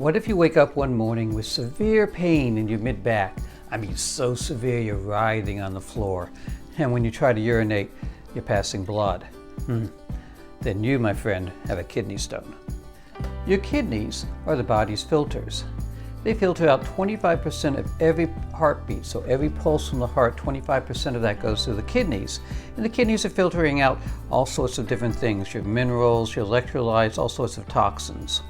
What if you wake up one morning with severe pain in your mid-back? I mean, so severe you're writhing on the floor. And when you try to urinate, you're passing blood. Then you, my friend, have a kidney stone. Your kidneys are the body's filters. They filter out 25% of every heartbeat. So every pulse from the heart, 25% of that goes through the kidneys. And the kidneys are filtering out all sorts of different things, your minerals, your electrolytes, all sorts of toxins.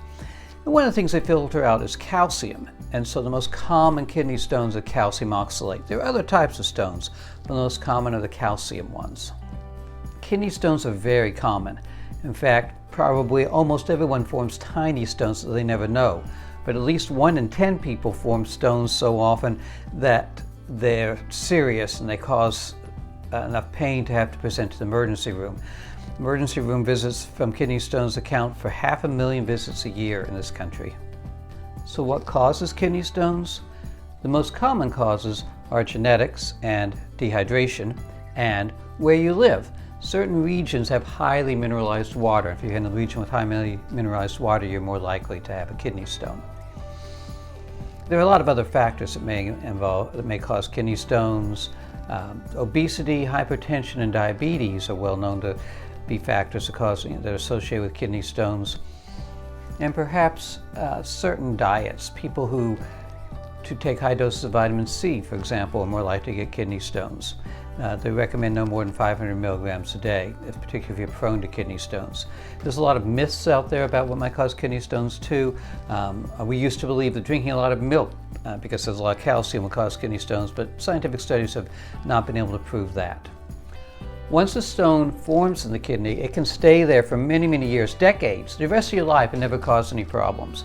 And one of the things they filter out is calcium. And so the most common kidney stones are calcium oxalate. There are other types of stones, but the most common are the calcium ones. Kidney stones are very common. In fact, probably almost everyone forms tiny stones that they never know. But at least 1 in 10 people form stones so often that they're serious and they cause enough pain to have to present to the emergency room. Emergency room visits from kidney stones account for 500,000 visits a year in this country. So what causes kidney stones? The most common causes are genetics and dehydration and where you live. Certain regions have highly mineralized water. If you're in a region with highly mineralized water, you're more likely to have a kidney stone. There are a lot of other factors that may cause kidney stones. Obesity, hypertension, and diabetes are well known to be factors that are associated with kidney stones. And perhaps certain diets. People who take high doses of vitamin C, for example, are more likely to get kidney stones. They recommend no more than 500 milligrams a day, particularly if you're prone to kidney stones. There's a lot of myths out there about what might cause kidney stones too. We used to believe that drinking a lot of milk, because there's a lot of calcium, will cause kidney stones, but scientific studies have not been able to prove that. Once a stone forms in the kidney, it can stay there for many, many years, decades, the rest of your life, and never cause any problems.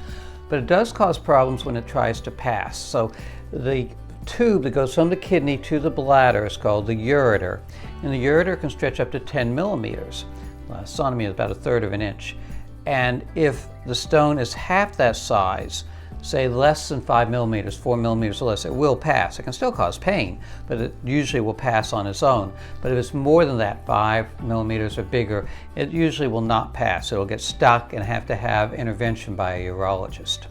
But it does cause problems when it tries to pass. So the tube that goes from the kidney to the bladder is called the ureter. And the ureter can stretch up to 10 millimeters. Sonomy is about 1/3 of an inch. And if the stone is half that size, say less than 5 millimeters, 4 millimeters or less, it will pass. It can still cause pain, but it usually will pass on its own. But if it's more than that, 5 millimeters or bigger, it usually will not pass. It'll get stuck and have to have intervention by a urologist.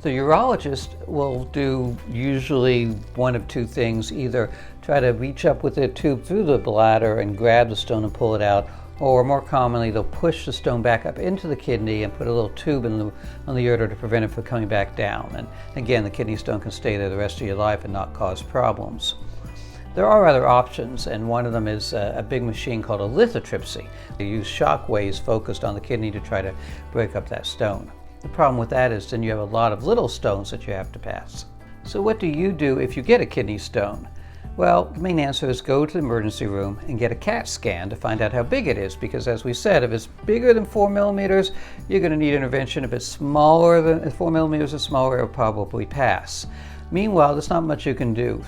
The urologist will do usually one of two things: either try to reach up with their tube through the bladder and grab the stone and pull it out, or more commonly they'll push the stone back up into the kidney and put a little tube on the ureter to prevent it from coming back down. And again, the kidney stone can stay there the rest of your life and not cause problems. There are other options, and one of them is a big machine called a lithotripsy. They use shock waves focused on the kidney to try to break up that stone. The problem with that is then you have a lot of little stones that you have to pass. So what do you do if you get a kidney stone? Well, the main answer is go to the emergency room and get a CAT scan to find out how big it is, because as we said, if it's bigger than 4 millimeters, you're going to need intervention. If it's smaller than 4 millimeters or smaller, it'll probably pass. Meanwhile, there's not much you can do.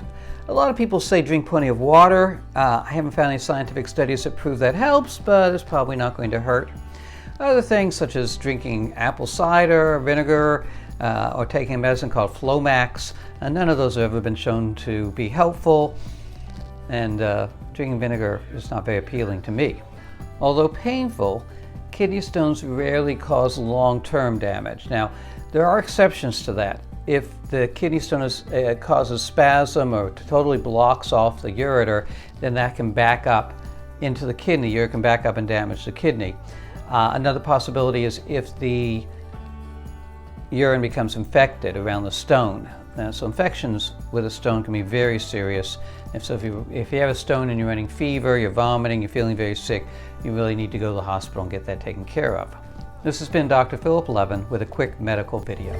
A lot of people say drink plenty of water. I haven't found any scientific studies that prove that helps, but it's probably not going to hurt. Other things such as drinking apple cider, vinegar, or taking a medicine called Flomax, and none of those have ever been shown to be helpful, and drinking vinegar is not very appealing to me. Although painful, kidney stones rarely cause long-term damage. Now, there are exceptions to that. If the kidney stone causes spasm or totally blocks off the ureter, then that can back up into the kidney. Urine can back up and damage the kidney. Another possibility is if the urine becomes infected around the stone. So infections with a stone can be very serious. If you have a stone and you're running fever, you're vomiting, you're feeling very sick, you really need to go to the hospital and get that taken care of. This has been Dr. Philip Levin with a quick medical video.